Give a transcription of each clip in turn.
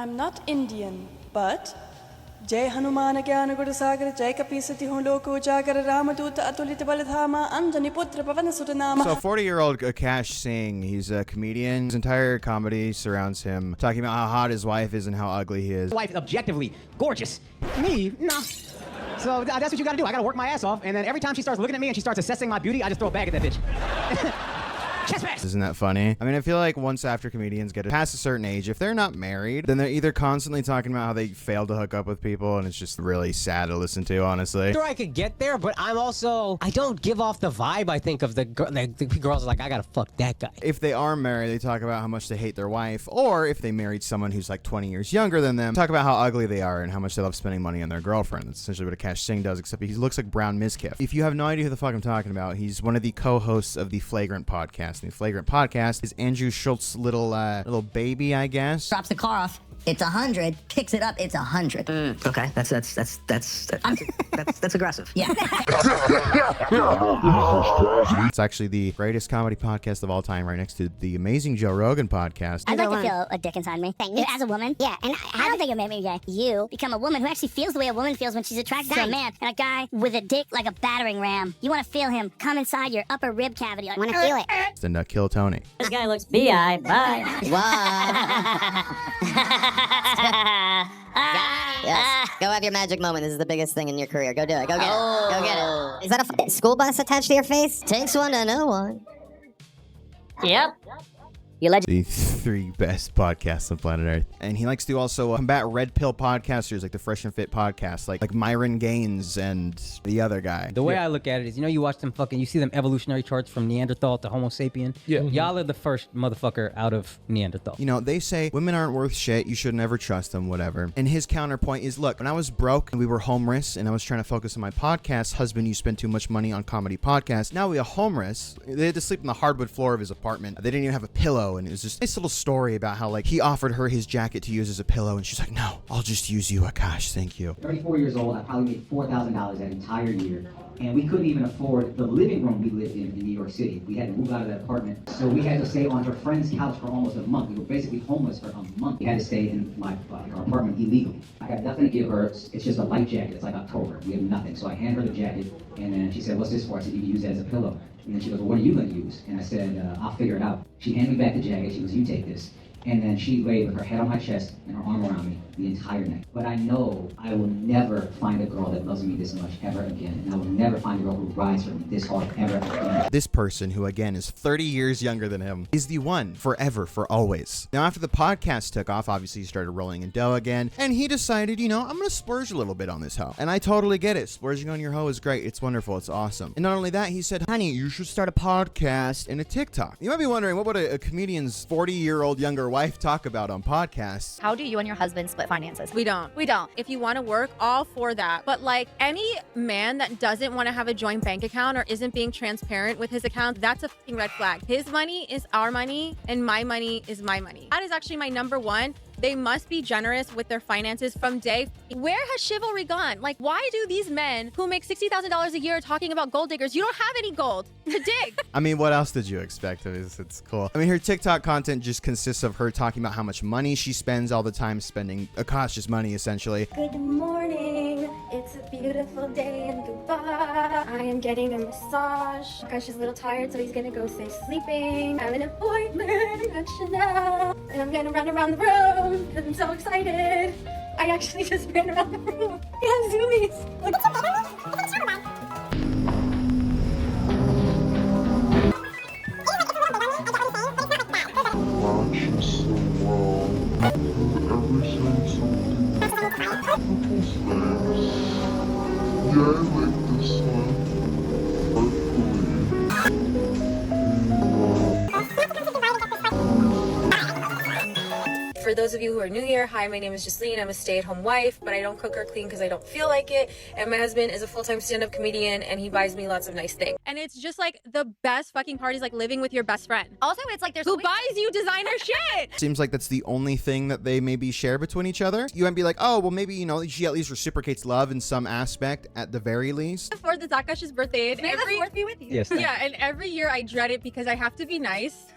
I'm not Indian, but Jai Hanuman Gyana Guru Sagar Jai Kapisati Loko Jagar Ramaduta Atulita Baladhama Anjani Putra Pavana Sutanama. So 40-year-old Akaash Singh, he's a comedian. His entire comedy surrounds him talking about how hot his wife is and how ugly he is. His wife is objectively gorgeous. Me, nah. So that's what you gotta do. I gotta work my ass off, and then every time she starts looking at me and she starts assessing my beauty, I just throw a bag at that bitch. Chest pass. Isn't that funny? I mean, I feel like once after comedians get past a certain age, if they're not married, then they're either constantly talking about how they failed to hook up with people, and it's just really sad to listen to, honestly. Sure, I could get there, but I don't give off the vibe, I think, of the girls are like, I gotta fuck that guy. If they are married, they talk about how much they hate their wife, or if they married someone who's like 20 years younger than them, talk about how ugly they are and how much they love spending money on their girlfriend. That's essentially what Akaash Singh does, except he looks like Brown Mizkiff. If you have no idea who the fuck I'm talking about, he's one of the co-hosts of the Flagrant podcast. And the Flagrant podcast is Andrew Schultz's little baby, I guess. Drops the car off. It's 100. Picks it up. It's 100. Okay, that's aggressive. Yeah. It's actually the greatest comedy podcast of all time, right next to the amazing Joe Rogan podcast. I'd like to feel a dick inside me. As a woman. Yeah, and I don't think it made me gay. You become a woman who actually feels the way a woman feels when she's attracted to a man. And a guy with a dick like a battering ram. You want to feel him come inside your upper rib cavity. I want to feel it. And kill Tony. This guy looks bi. Bye. Wow. Yes. Go have your magic moment. This is the biggest thing in your career. Go do it. Go get it. Go get it. Is that a school bus attached to your face? Takes one to know one. Yep. The three best podcasts on planet Earth. And he likes to also combat red pill podcasters like the Fresh and Fit podcast, like Myron Gaines and the other guy. The way I look at it is, you watch them you see them evolutionary charts from Neanderthal to Homo sapien. Yeah. Y'all are the first motherfucker out of Neanderthal. They say women aren't worth shit. You should never trust them, whatever. And his counterpoint is, look, when I was broke and we were homeless and I was trying to focus on my podcast, husband, you spend too much money on comedy podcasts. Now we are homeless. They had to sleep on the hardwood floor of his apartment. They didn't even have a pillow. And it was just a nice little story about how he offered her his jacket to use as a pillow, and she's like, no, I'll just use you, Akaash, thank you. 34 years old, I probably made $4,000 that entire year, and we couldn't even afford the living room we lived in New York City. We had to move out of that apartment, so we had to stay on her friend's couch for almost a month. We were basically homeless for a month. We had to stay in our apartment illegally. I have nothing to give her. It's just a light jacket. It's like October. We have nothing. So I hand her the jacket, and then she said, what's this for? I said, you can use it as a pillow. And then she goes, well, what are you going to use? And I said, I'll figure it out. She handed me back the jacket. She goes, you take this. And then she laid with her head on my chest and her arm around me the entire night. But I know I will never find a girl that loves me this much ever again. And I will never find a girl who rides for me this hard ever again. This person, who again is 30 years younger than him, is the one forever, for always. Now, after the podcast took off, obviously he started rolling in dough again. And he decided, I'm going to splurge a little bit on this hoe. And I totally get it. Splurging on your hoe is great. It's wonderful. It's awesome. And not only that, he said, honey, you should start a podcast and a TikTok. You might be wondering, what would a comedian's 40-year-old younger wife talk about on podcasts? How do you and your husband split finances? We don't. If you want to work, all for that. But any man that doesn't want to have a joint bank account or isn't being transparent with his account, that's a fucking red flag. His money is our money and my money is my money. That is actually my number one. They must be generous with their finances from day. Where has chivalry gone? Why do these men who make $60,000 a year talking about gold diggers? You don't have any gold to dig. I mean, what else did you expect? It's cool. I mean, her TikTok content just consists of her talking about how much money she spends all the time, spending Akaash's money, essentially. Good morning. It's a beautiful day in Dubai. I am getting a massage. Akash is a little tired, so he's gonna go stay sleeping. I have an appointment at Chanel, and I'm gonna run around the room. I'm so excited. I actually just ran around the room. We have zoomies. Look. For those of you who are new here, hi, my name is Jasleen. I'm a stay-at-home wife, but I don't cook or clean because I don't feel like it. And my husband is a full-time stand-up comedian, and he buys me lots of nice things. And it's just the best fucking part is living with your best friend. Also, it's there's who buys you designer shit. Seems like that's the only thing that they maybe share between each other. You might be like, oh, well, maybe, she at least reciprocates love in some aspect at the very least. For the Akash's birthday, and May the fourth be with you. Yes. Yeah, and every year I dread it because I have to be nice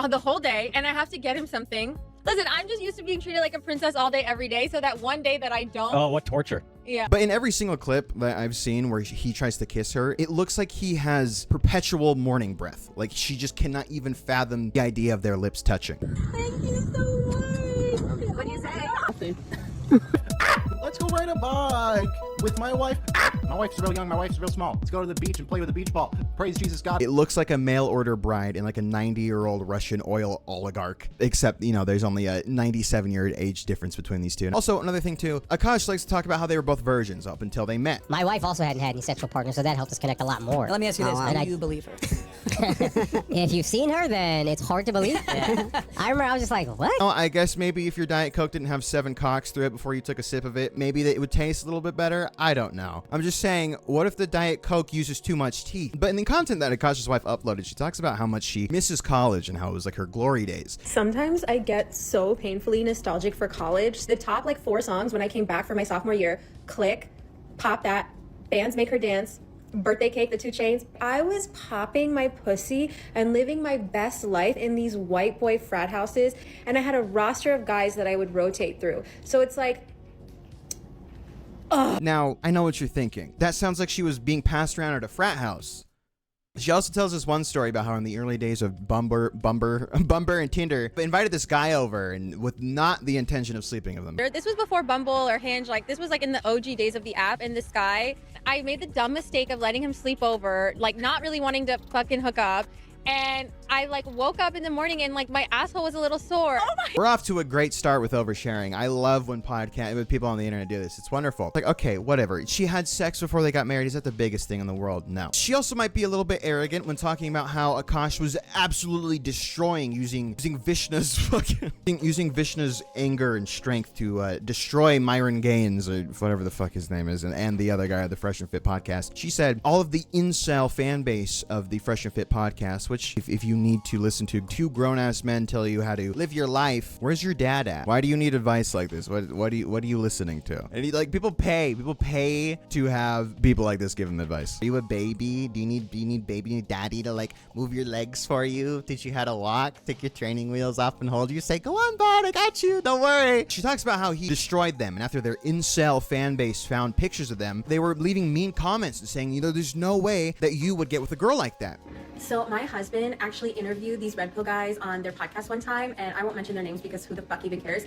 the whole day, and I have to get him something. Listen, I'm just used to being treated like a princess all day, every day. So that one day that I don't. Oh, what torture. Yeah. But in every single clip that I've seen where he tries to kiss her, it looks like he has perpetual morning breath. Like she just cannot even fathom the idea of their lips touching. Thank you so much. What do you say? Nothing. Let's go ride a bike with my wife. My wife's real young, my wife's real small. Let's go to the beach and play with a beach ball. Praise Jesus God. It looks like a mail order bride and like a 90-year-old Russian oil oligarch, except, you know, there's only a 97-year age difference between these two. Also, another thing too, Akaash likes to talk about how they were both virgins up until they met. My wife also hadn't had any sexual partners, so that helped us connect a lot more. Let me ask you this, do you believe her? If you've seen her, then it's hard to believe. I remember I was just like, what? Oh, I guess maybe if your Diet Coke didn't have 7 cocks through it before you took a sip of it, maybe it would taste a little bit better. I don't know. I'm just saying, what if the Diet Coke uses too much teeth? But in the content that Akaash's wife uploaded, she talks about how much she misses college and how it was like her glory days. Sometimes I get so painfully nostalgic for college. The top like 4 songs when I came back for my sophomore year, Click, Pop That, Bands Make Her Dance, Birthday Cake, the 2 Chainz. I was popping my pussy and living my best life in these white boy frat houses, and I had a roster of guys that I would rotate through. So it's like, ugh. Now, I know what you're thinking. That sounds like she was being passed around at a frat house. She also tells us one story about how in the early days of Bumble and Tinder, invited this guy over and with not the intention of sleeping with him. This was before Bumble or Hinge. Like this was like in the OG days of the app. And this guy, I made the dumb mistake of letting him sleep over, like not really wanting to fucking hook up. And I like woke up in the morning and like my asshole was a little sore. Oh my. We're off to a great start with oversharing. I love when with people on the internet do this. It's wonderful. Like, okay, whatever. She had sex before they got married. Is that the biggest thing in the world? No. She also might be a little bit arrogant when talking about how Akaash was absolutely destroying using Vishna's using Vishna's anger and strength to destroy Myron Gaines or whatever the fuck his name is and the other guy of the Fresh and Fit podcast. She said all of the incel fan base of the Fresh and Fit podcast, which if you need to listen to 2 grown-ass men tell you how to live your life, where's your dad at? Why do you need advice like this? What are you listening to? And like people pay to have people like this give them advice. Are you a baby? Do you need baby daddy to like move your legs for you? Teach you how to walk? Take your training wheels off and hold you? Say, go on, bud, I got you. Don't worry. She talks about how he destroyed them, and after their incel fan base found pictures of them, they were leaving mean comments and saying, you know, there's no way that you would get with a girl like that. So my husband actually interviewed these red pill guys on their podcast one time, and I won't mention their names because who the fuck even cares.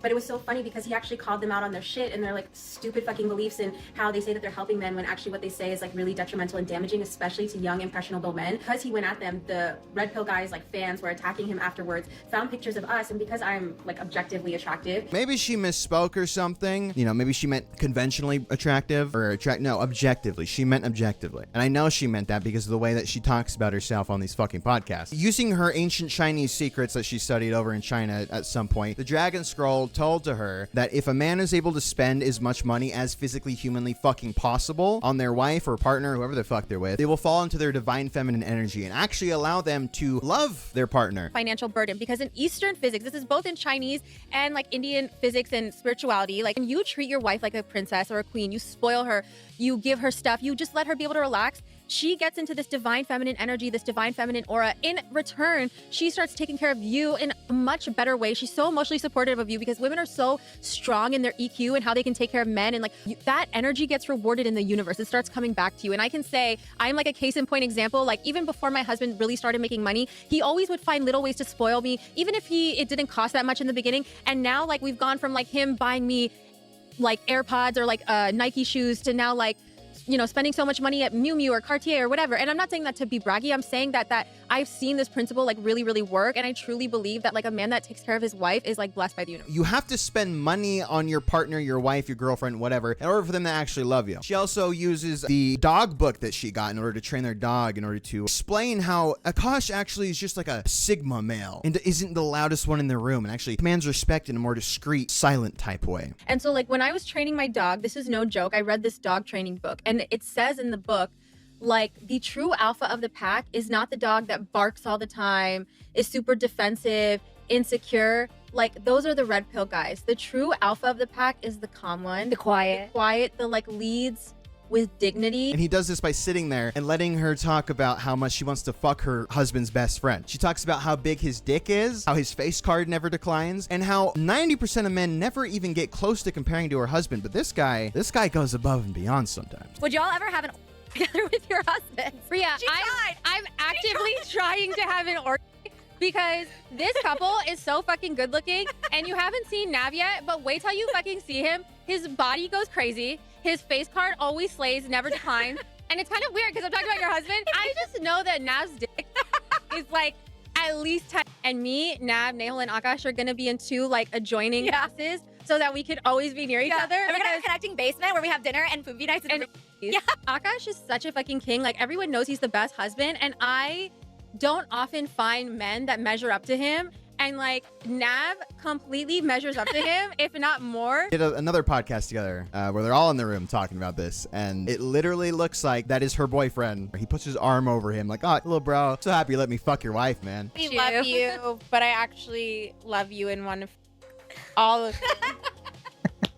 But it was so funny because he actually called them out on their shit and their like stupid fucking beliefs and how they say that they're helping men when actually what they say is like really detrimental and damaging, especially to young impressionable men. Because he went at them, the red pill guys like fans were attacking him afterwards, found pictures of us, and because I'm like objectively attractive. Maybe she misspoke or something. You know, maybe she meant conventionally attractive or no, objectively. She meant objectively. And I know she meant that because of the way that she talks about herself on these fucking podcasts. Using her ancient Chinese secrets that she studied over in China at some point, the Dragon Scroll told to her that if a man is able to spend as much money as physically humanly fucking possible on their wife or partner, whoever the fuck they're with, they will fall into their divine feminine energy and actually allow them to love their partner. Financial burden, because in Eastern physics, this is both in Chinese and like Indian physics and spirituality, like when you treat your wife like a princess or a queen, you spoil her, you give her stuff, you just let her be able to relax, she gets into this divine feminine energy, this divine feminine aura. In return, she starts taking care of you in a much better way. She's so emotionally supportive of you because women are so strong in their EQ and how they can take care of men. And like that energy gets rewarded in the universe. It starts coming back to you. And I can say I'm like a case in point example. Like even before my husband really started making money, he always would find little ways to spoil me, even if it didn't cost that much in the beginning. And now like we've gone from like him buying me like AirPods or like Nike shoes to now like, you know, spending so much money at Miu Miu or Cartier or whatever. And I'm not saying that to be braggy. I'm saying that I've seen this principle like really, really work. And I truly believe that like a man that takes care of his wife is like blessed by the universe. You have to spend money on your partner, your wife, your girlfriend, whatever, in order for them to actually love you. She also uses the dog book that she got in order to train their dog, in order to explain how Akaash actually is just like a Sigma male and isn't the loudest one in the room and actually commands respect in a more discreet, silent type way. And so like when I was training my dog, this is no joke, I read this dog training book and it says in the book, like the true alpha of the pack is not the dog that barks all the time, is super defensive, insecure. Like those are the red pill guys. The true alpha of the pack is the calm one, the quiet, the like leads with dignity. And he does this by sitting there and letting her talk about how much she wants to fuck her husband's best friend. She talks about how big his dick is, how his face card never declines, and how 90% of men never even get close to comparing to her husband. But this guy goes above and beyond sometimes. Would y'all ever have an together with your husband? Rhea, I'm actively trying to have an orgy because this couple is so fucking good looking, and you haven't seen Nav yet, but wait till you fucking see him. His body goes crazy. His face card always slays, never declines. And it's kind of weird because I'm talking about your husband. I just know that Nav's dick is like at least 10. And me, Nav, Nahal, and Akaash are going to be in 2 like adjoining houses so that we could always be near each other. And we're gonna have a connecting basement where we have dinner and food be nice and yeah. Akaash is such a fucking king. Like, everyone knows he's the best husband, and I don't often find men that measure up to him. And like, Nav completely measures up to him, if not more. Did another podcast together where they're all in the room talking about this, and it literally looks like that is her boyfriend. He puts his arm over him like, oh, little bro, so happy you let me fuck your wife, man. We love you, but I actually love you and want to all of you.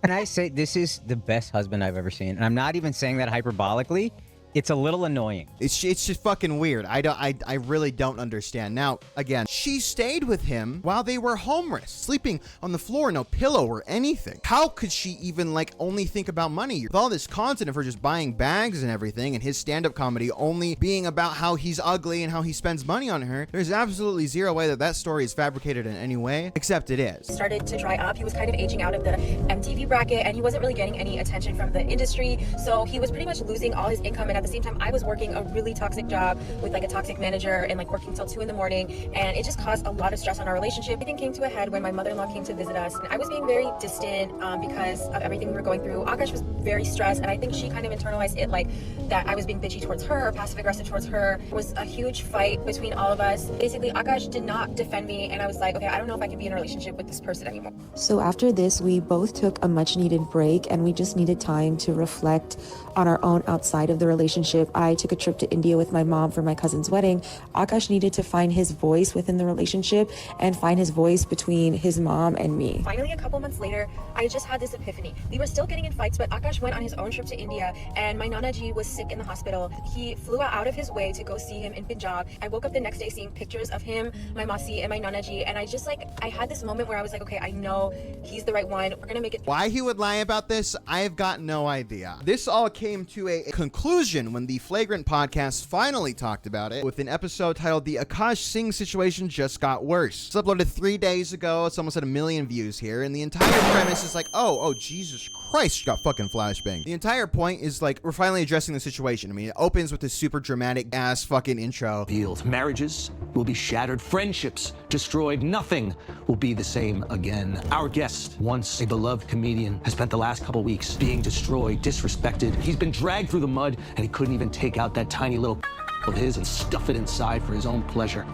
Can I say this is the best husband I've ever seen? And I'm not even saying that hyperbolically. It's a little annoying. It's just fucking weird. I really don't understand. Now, again, she stayed with him while they were homeless, sleeping on the floor, no pillow or anything. How could she even like only think about money? With all this content of her just buying bags and everything, and his stand-up comedy only being about how he's ugly and how he spends money on her, there's absolutely zero way that story is fabricated in any way, except it is. Started to dry up. He was kind of aging out of the MTV bracket, and he wasn't really getting any attention from the industry. So he was pretty much losing all his income, and at the same time I was working a really toxic job with like a toxic manager and like working till 2 in the morning, and it just caused a lot of stress on our relationship. Everything came to a head when my mother-in-law came to visit us, and I was being very distant because of everything we were going through. Akaash was very stressed, and I think she kind of internalized it like that I was being bitchy towards her, passive aggressive towards her. It was a huge fight between all of us. Basically, Akaash did not defend me, and I was like, okay, I don't know if I can be in a relationship with this person anymore. So after this, we both took a much needed break, and we just needed time to reflect on our own outside of the relationship. I took a trip to India with my mom for my cousin's wedding. Akaash needed to find his voice within the relationship and find his voice between his mom and me. Finally, a couple months later, I just had this epiphany. We were still getting in fights, but Akaash went on his own trip to India, and my Nana Ji was sick in the hospital. He flew out of his way to go see him in Punjab. I woke up the next day seeing pictures of him, my Masi, and my Nana Ji, and I had this moment where I was like, okay, I know he's the right one. We're gonna make it. Why he would lie about this, I've got no idea. This all came to a conclusion when the Flagrant podcast finally talked about it with an episode titled "The Akaash Singh Situation Just Got Worse." It's uploaded 3 days ago. It's almost at 1 million views here, and the entire premise is like, oh Jesus Christ, she got fucking flashbang. The entire point is like, we're finally addressing the situation. I mean, it opens with this super dramatic ass fucking intro. Marriages will be shattered, friendships destroyed, nothing will be the same again. Our guest, once a beloved comedian, has spent the last couple weeks being destroyed, disrespected. He's been dragged through the mud, and he couldn't even take out that tiny little of his and stuff it inside for his own pleasure.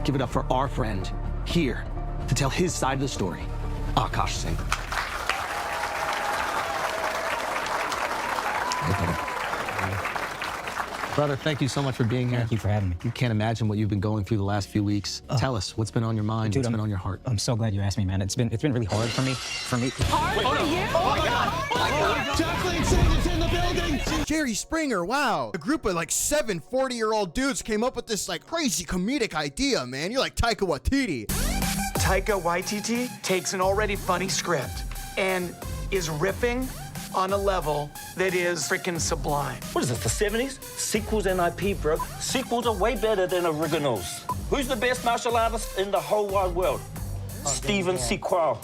Give it up for our friend, here to tell his side of the story, Akaash Singh. Brother, thank you so much for being here. Thank you for having me. You can't imagine what you've been going through the last few weeks. Tell us, what's been on your mind, what's been on your heart? I'm so glad you asked me, man. It's been really hard for me. Hard for you? Oh my God! Oh my God! Jasleen Singh is in the building! Jerry Springer, wow. A group of like 7 40-year-old dudes came up with this like crazy comedic idea, man. You're like Taika Waititi. Taika Waititi takes an already funny script and is riffing on a level that is freaking sublime. What is this, the 70s? Sequels and IP, bro. Sequels are way better than originals. Who's the best martial artist in the whole wide world? Steven Sequel.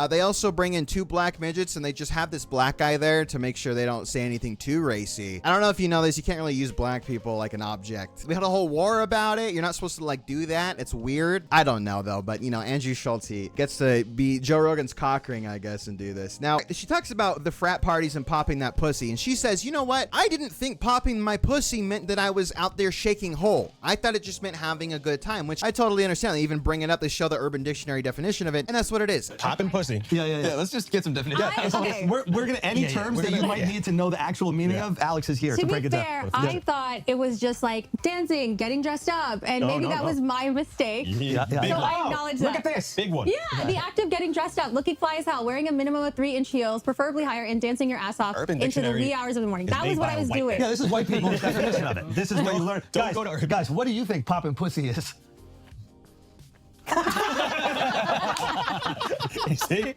They also bring in 2 black midgets, and they just have this black guy there to make sure they don't say anything too racy. I don't know if you know this, you can't really use black people like an object. We had a whole war about it. You're not supposed to like do that. It's weird. I don't know though, but you know, Andrew Schulte gets to be Joe Rogan's cock ring, I guess, and do this. Now, she talks about the frat parties and popping that pussy, and she says, you know what? I didn't think popping my pussy meant that I was out there shaking whole. I thought it just meant having a good time, which I totally understand. They even bring it up. They show the Urban Urban Dictionary definition of it, and that's what it is. Popping pussy. Yeah, let's just get some definition. Okay. We're gonna any terms that you might need to know the actual meaning of. Alex is here to break it down. To be fair, I thought it was just like dancing, getting dressed up, and maybe that was my mistake. So I acknowledge that. Look at this. Big one. Yeah, the act of getting dressed up, looking fly as hell, wearing a minimum of 3-inch heels, preferably higher, and dancing your ass off into the wee hours of the morning. That was what I was doing. Yeah, this is white people's definition of it. This is what you learn. Guys, what do you think popping pussy is? See?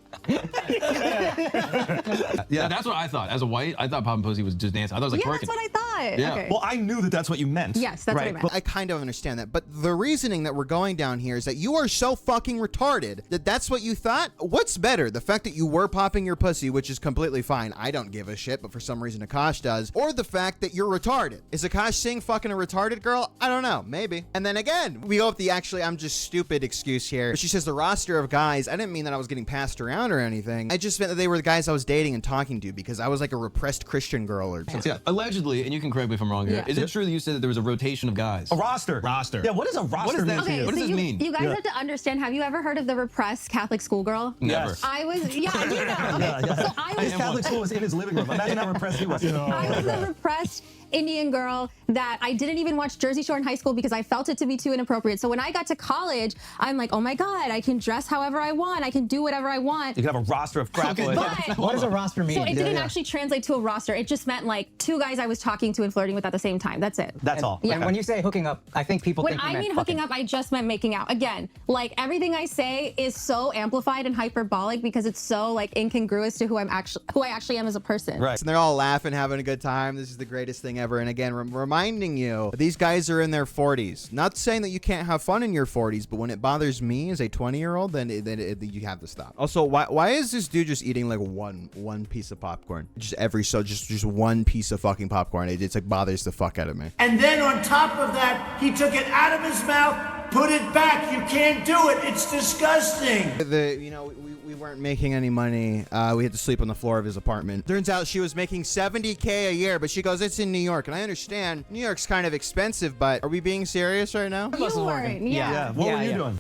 Yeah, that's what I thought. As a white, I thought popping pussy was just dancing. I thought it was like twerking. That's what I thought. Yeah. Okay. Well, I knew that that's what you meant. Yes, that's what I meant. Well, I kind of understand that, but the reasoning that we're going down here is that you are so fucking retarded that that's what you thought. What's better, the fact that you were popping your pussy, which is completely fine, I don't give a shit, but for some reason Akaash does, or the fact that you're retarded? Is Akaash Singh fucking a retarded girl? I don't know, maybe. And then again, we go with the actually I'm just stupid excuse here. But she says the roster of guys, I didn't mean that I was getting passed around or anything. I just meant that they were the guys I was dating and talking to because I was like a repressed Christian girl or something. Yeah, allegedly, and you can correct me if I'm wrong here, is it true that you said that there was a rotation of guys? A roster. Yeah, what is a roster? What does that Okay, mean? What does so this mean? You guys have to understand, have you ever heard of the repressed Catholic schoolgirl? Never. I was, you know. Okay, so I was His Catholic school was in his living room. Imagine how repressed he was. I was a repressed Indian girl that I didn't even watch Jersey Shore in high school because I felt it to be too inappropriate. So when I got to college, I'm like, oh my God, I can dress however I want. I can do whatever I want. You can have a roster of crap. What does a roster mean? So it didn't actually translate to a roster. It just meant like 2 guys I was talking to and flirting with at the same time. That's it. That's all. Yeah. And when you say hooking up, I think people When think you I meant mean hooking up, I just meant making out. Again, like everything I say is so amplified and hyperbolic because it's so like incongruous to who I actually am as a person. Right. And they're all laughing, having a good time. This is the greatest thing ever. And again, reminding you, these guys are in their 40s. Not saying that you can't have fun in your 40s, but when it bothers me as a 20-year-old, then you have to stop. Also, why is this dude just eating like one piece of popcorn? Just one piece of fucking popcorn. It's like bothers the fuck out of me. And then on top of that, he took it out of his mouth, put it back. You can't do it. It's disgusting. We weren't making any money. We had to sleep on the floor of his apartment. Turns out she was making $70K a year, but she goes, it's in New York. And I understand New York's kind of expensive, but are we being serious right now? You weren't, yeah. What were you doing?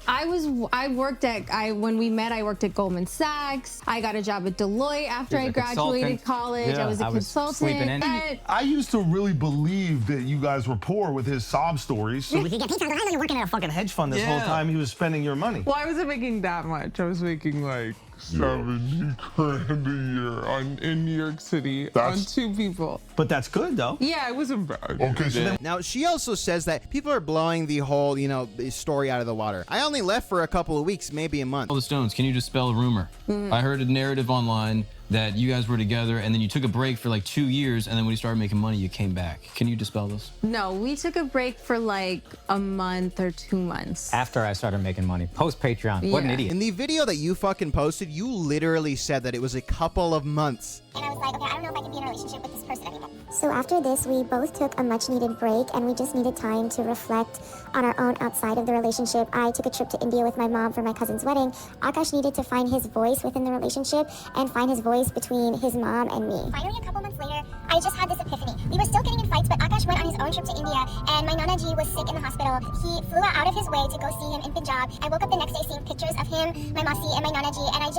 When we met, I worked at Goldman Sachs. I got a job at Deloitte after I graduated college. I was a consultant. I used to really believe that you guys were poor with his sob stories. So we could get paid. I know you're working at a fucking hedge fund this whole time he was spending your money. Well, I wasn't making that much. I was making like 70 grand a year in New York City on 2 people. But that's good though. Yeah, it wasn't bad. Okay, so then now she also says that people are blowing the whole, story out of the water. I only left for a couple of weeks, maybe a month. All the Stones, can you dispel a rumor? I heard a narrative online that you guys were together and then you took a break for like 2 years and then when you started making money, you came back. Can you dispel this? No, we took a break for like a month or 2 months. After I started making money, post Patreon. What an idiot. In the video that you fucking posted, you literally said that it was a couple of months. And I was like, okay, I don't know if I can be in a relationship with this person anymore. So after this, we both took a much-needed break, and we just needed time to reflect on our own outside of the relationship. I took a trip to India with my mom for my cousin's wedding. Akaash needed to find his voice within the relationship and find his voice between his mom and me. Finally, a couple months later, I just had this epiphany. We were still getting in fights, but Akaash went on his own trip to India, and my Nana Ji was sick in the hospital. He flew out of his way to go see him in Punjab. I woke up the next day seeing pictures of him, my Masi, and my Nana Ji, and I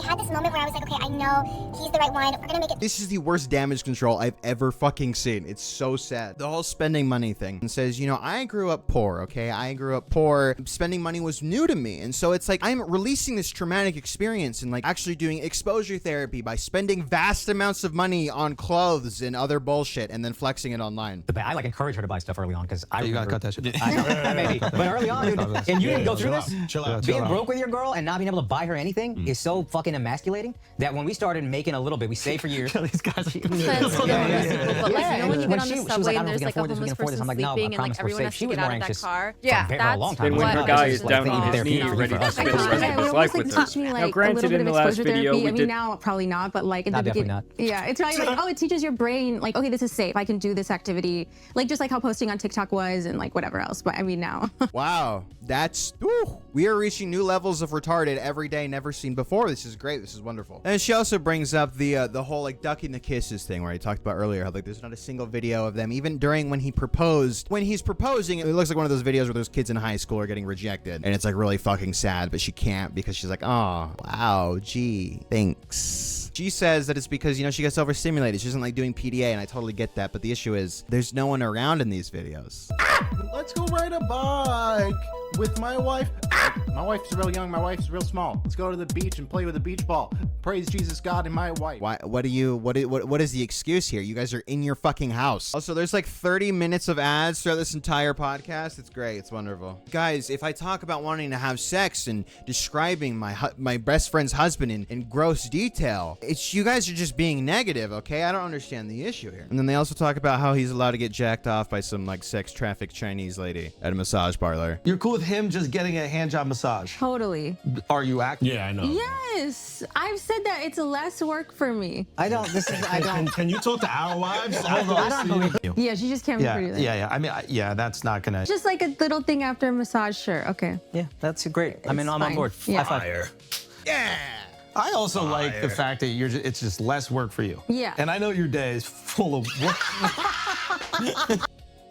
had this moment where I was like, okay, I know he's the right one. We're gonna make it. This is the worst damage control I've ever fucking seen. It's so sad. The whole spending money thing. And says, I grew up poor, okay? I grew up poor. Spending money was new to me. And so it's like I'm releasing this traumatic experience and like actually doing exposure therapy by spending vast amounts of money on clothes and other bullshit and then flexing it online. I like encourage her to buy stuff early on because I you gotta cut that shit. I know, maybe. But early on, dude, and you didn't go through this? Chill out. Being broke with your girl and not being able to buy her anything is so fucking emasculating that when we started making a little bit, we saved for years. These guys are But like, when you get on the subway and there's like a homeless person sleeping and like everyone has to get out of that car. Yeah, that's then when her guy is down on his knee ready to spend the rest of his life with her. Now granted, in the last video we did... now probably not, but like in the beginning. Yeah, it's probably like, it teaches your brain like, okay, this is safe. I can do this activity. Like just like how posting on TikTok was and like whatever else. But I mean now. Wow, that's... We are reaching new levels of retarded every day, never seen before. This is great. This is wonderful. And she also brings up the whole like ducking the kisses thing where he talked about earlier how like there's not a single video of them even during when he proposed. When he's proposing, it looks like one of those videos where those kids in high school are getting rejected, and it's like really fucking sad, but she can't because she's like, oh wow, gee, thanks. She says that it's because, you know, she gets overstimulated. She doesn't like doing PDA, and I totally get that. But the issue is there's no one around in these videos. Let's go ride a bike with my wife. My wife's real young, my wife's real small. Let's go to the beach and play with a beach ball. Praise Jesus God and my wife. Why? What is the excuse here? You guys are in your fucking house. Also, there's like 30 minutes of ads throughout this entire podcast. It's great. It's wonderful. Guys, if I talk about wanting to have sex and describing my best friend's husband in gross detail, it's you guys are just being negative, okay? I don't understand the issue here. And then they also talk about how he's allowed to get jacked off by some like sex trafficked Chinese lady at a massage parlor. You're cool with him just getting a hand job massage? Totally. Are you acting? Yeah, I know. Yes, I've said that it's less work for me. I don't. Can you talk to our wives? I don't believe you. Yeah, she just can't Yeah, do that. yeah. I mean, yeah, that's not gonna. Just like a little thing after a massage, sure. Okay. Yeah, that's great. I mean, I'm on fine. board. Yeah. High five. Yeah. I also like the fact that it's just less work for you. Yeah. And I know your day is full of work.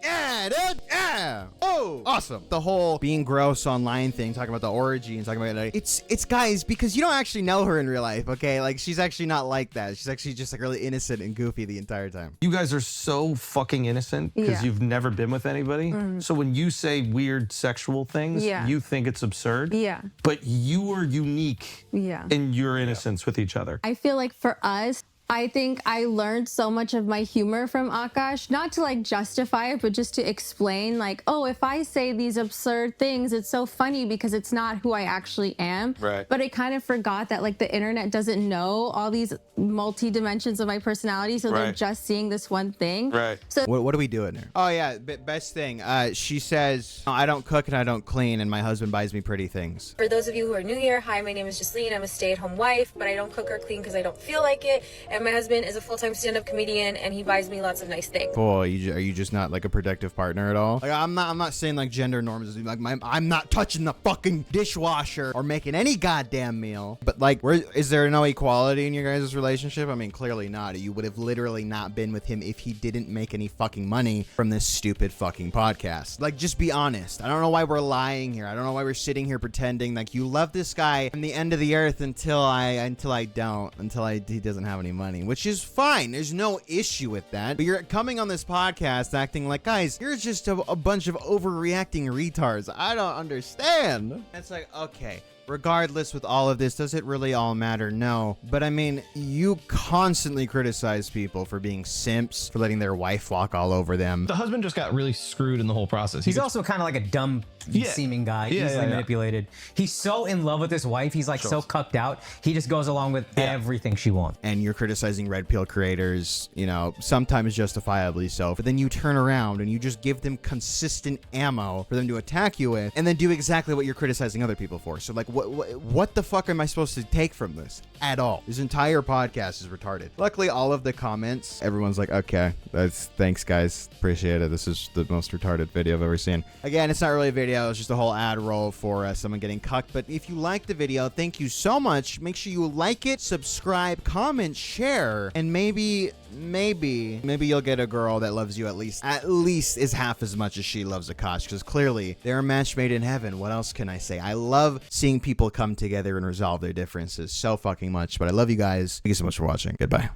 Yeah, dude. Yeah. Oh, awesome. The whole being gross online thing, talking about the orgy and talking about like, it's guys, because you don't actually know her in real life, okay? Like she's actually not like that. She's actually just like really innocent and goofy the entire time. You guys are so fucking innocent because Yeah. you've never been with anybody. So when you say weird sexual things, Yeah. you think it's absurd. Yeah. But you are unique Yeah. in your innocence with each other. I feel like for us, I think I learned so much of my humor from Akaash, not to like justify it, but just to explain like, oh, if I say these absurd things, it's so funny because it's not who I actually am. Right. But I kind of forgot that like the internet doesn't know all these multi-dimensions of my personality, so they're Right. just seeing this one thing. Right. So What are we doing here? Oh yeah, best thing. She says, I don't cook and I don't clean, and my husband buys me pretty things. For those of you who are new here, hi, my name is Jasleen. I'm a stay-at-home wife, but I don't cook or clean because I don't feel like it. And my husband is a full-time stand-up comedian, and he buys me lots of nice things. Boy, are you just not like a protective partner at all? Like I'm not saying like gender norms. Like I'm not touching the fucking dishwasher or making any goddamn meal. But like, is there no equality in your guys' relationship? I mean, clearly not. You would have literally not been with him if he didn't make any fucking money from this stupid fucking podcast. Like, just be honest. I don't know why we're lying here. I don't know why we're sitting here pretending like you love this guy from the end of the earth until he doesn't have any money, which is fine. There's no issue with that. But you're coming on this podcast acting like, guys, you're just a bunch of overreacting retards. I don't understand. It's like, okay. Regardless, with all of this, does it really all matter? No. But I mean, you constantly criticize people for being simps, for letting their wife walk all over them. The husband just got really screwed in the whole process. He's also kind of like a dumb seeming guy, easily manipulated. He's so in love with his wife. He's like so cucked out. He just goes along with everything she wants. And you're criticizing red pill creators, you know, sometimes justifiably so. But then you turn around and you just give them consistent ammo for them to attack you with, and then do exactly what you're criticizing other people for. So like, what the fuck am I supposed to take from this at all? This entire podcast is retarded. Luckily, all of the comments, everyone's like, okay, thanks guys, appreciate it. This is the most retarded video I've ever seen. Again, it's not really a video, it's just a whole ad roll for someone getting cucked. But if you like the video, thank you so much. Make sure you like it, subscribe, comment, share, and maybe you'll get a girl that loves you at least as half as much as she loves Akaash, because clearly they're a match made in heaven. What else can I say? I love seeing people come together and resolve their differences so fucking much. But I love you guys. Thank you so much for watching. Goodbye.